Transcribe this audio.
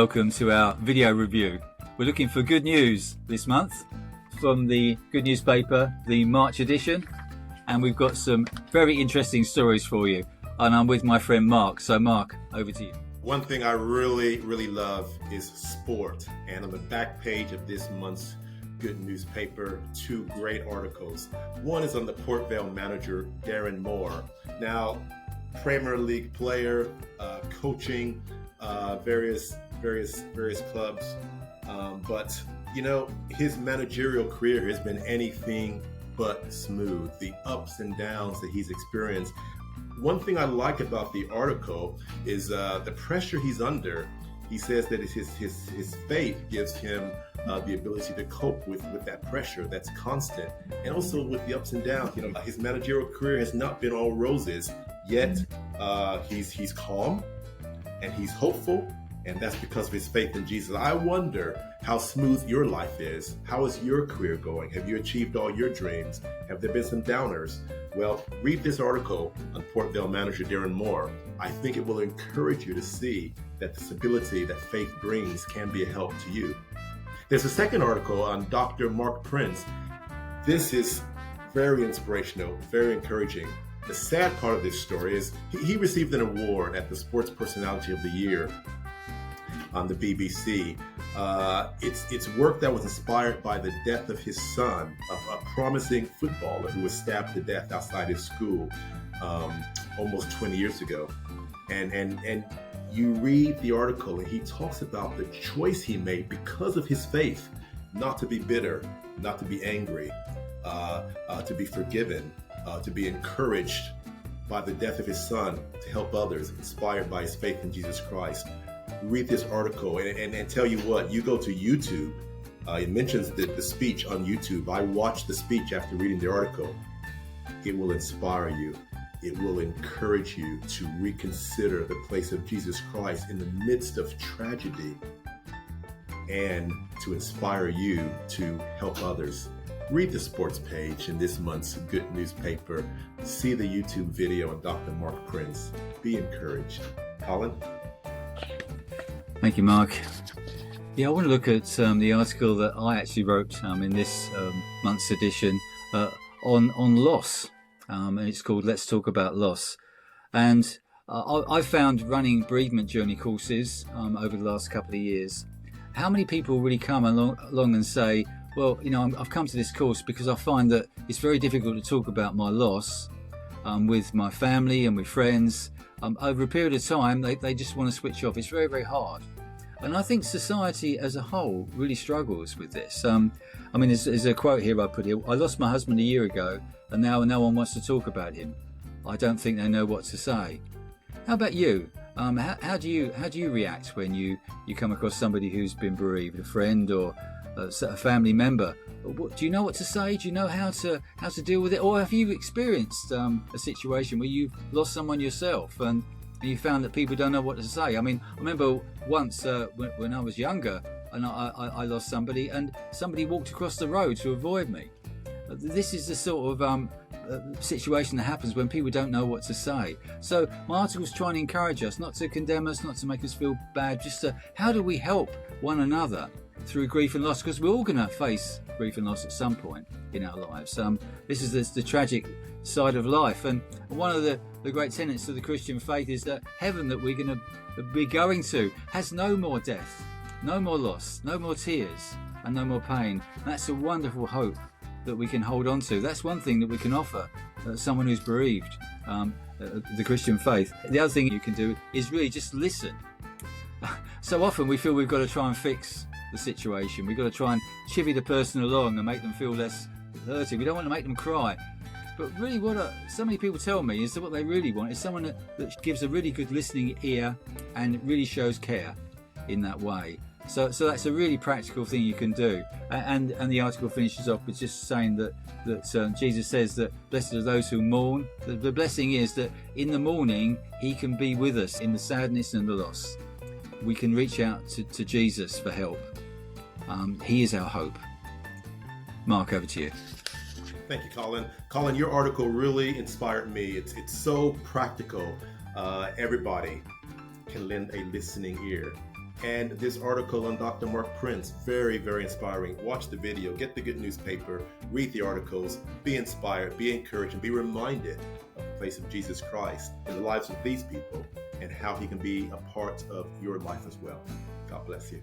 welcome to our video review. We're looking for good news this month from the good newspaper, the March edition, and we've got some very interesting stories for you. And I'm with my friend Mark. So Mark, over to you. One thing I really love is sport. And on the back page of this month's good newspaper, two great articles. One is on the Port Vale manager, Darren Moore. Now, Premier League player, coaching various clubs. But, you know, his managerial career has been anything but smooth. The ups and downs that he's experienced. One thing I like about the article is the pressure he's under. He says that his faith gives him the ability to cope with that pressure that's constant, and also with the ups and downs. You know, his managerial career has not been all roses, yet he's calm and he's hopeful, and that's because of his faith in Jesus. I wonder how smooth your life is. How is your career going? Have you achieved all your dreams? Have there been some downers? Well, read this article on Port Vale manager Darren Moore. I think it will encourage you to see that the stability that faith brings can be a help to you. There's a second article on Dr. Mark Prince. This is very inspirational, very encouraging. The sad part of this story is he received an award at the Sports Personality of the Year on the BBC. It's work that was inspired by the death of his son, a promising footballer who was stabbed to death outside his school almost 20 years ago. And you read the article and he talks about the choice he made because of his faith, not to be bitter, not to be angry, to be forgiven, to be encouraged by the death of his son, to help others, inspired by his faith in Jesus Christ. Read this article and tell you what, you go to YouTube, it mentions the speech on YouTube. I watched the speech after reading the article. It will inspire you. It will encourage you to reconsider the place of Jesus Christ in the midst of tragedy, and to inspire you to help others. Read the sports page in this month's good newspaper. See the YouTube video on Dr. Mark Prince. Be encouraged. Colin? Thank you, Mark. Yeah, I want to look at the article that I actually wrote in this month's edition on loss. And it's called Let's Talk About Loss. And I found running bereavement journey courses over the last couple of years, how many people really come along and say, well, you know, I've come to this course because I find that it's very difficult to talk about my loss with my family and with friends. Over a period of time, they just want to switch off. It's very hard. And I think society as a whole really struggles with this. I mean, there's a quote here I put here. I lost my husband a year ago, and now no one wants to talk about him. I don't think they know what to say. How about you? How do you react when you come across somebody who's been bereaved, a friend or a family member? Do you know what to say? Do you know how to deal with it? Or have you experienced a situation where you've lost someone yourself and you found that people don't know what to say? I mean, I remember once when I was younger and I lost somebody, and somebody walked across the road to avoid me. This is the sort of situation that happens when people don't know what to say. So my articles try and encourage us, not to condemn us, not to make us feel bad, just to how do we help one another through grief and loss, because we're all going to face grief and loss at some point in our lives. This is the tragic side of life, and one of the great tenets of the Christian faith is that heaven that we're going to be going to has no more death, no more loss, no more tears, and no more pain. And that's a wonderful hope that we can hold on to. That's one thing that we can offer someone who's bereaved, the Christian faith. The other thing you can do is really just listen. So often we feel we've got to try and fix the situation. We've got to try and chivvy the person along and make them feel less hurting. We don't want to make them cry. But really so many people tell me is that what they really want is someone that gives a really good listening ear and really shows care in that way. So that's a really practical thing you can do. And the article finishes off with just saying that Jesus says that blessed are those who mourn. The blessing is that in the mourning, he can be with us in the sadness and the loss. We can reach out to Jesus for help. He is our hope. Mark, over to you. Thank you, Colin. Colin, your article really inspired me. It's so practical. Everybody can lend a listening ear. And this article on Dr. Mark Prince, very, very inspiring. Watch the video, get the good newspaper, read the articles, be inspired, be encouraged, and be reminded of the place of Jesus Christ in the lives of these people and how he can be a part of your life as well. God bless you.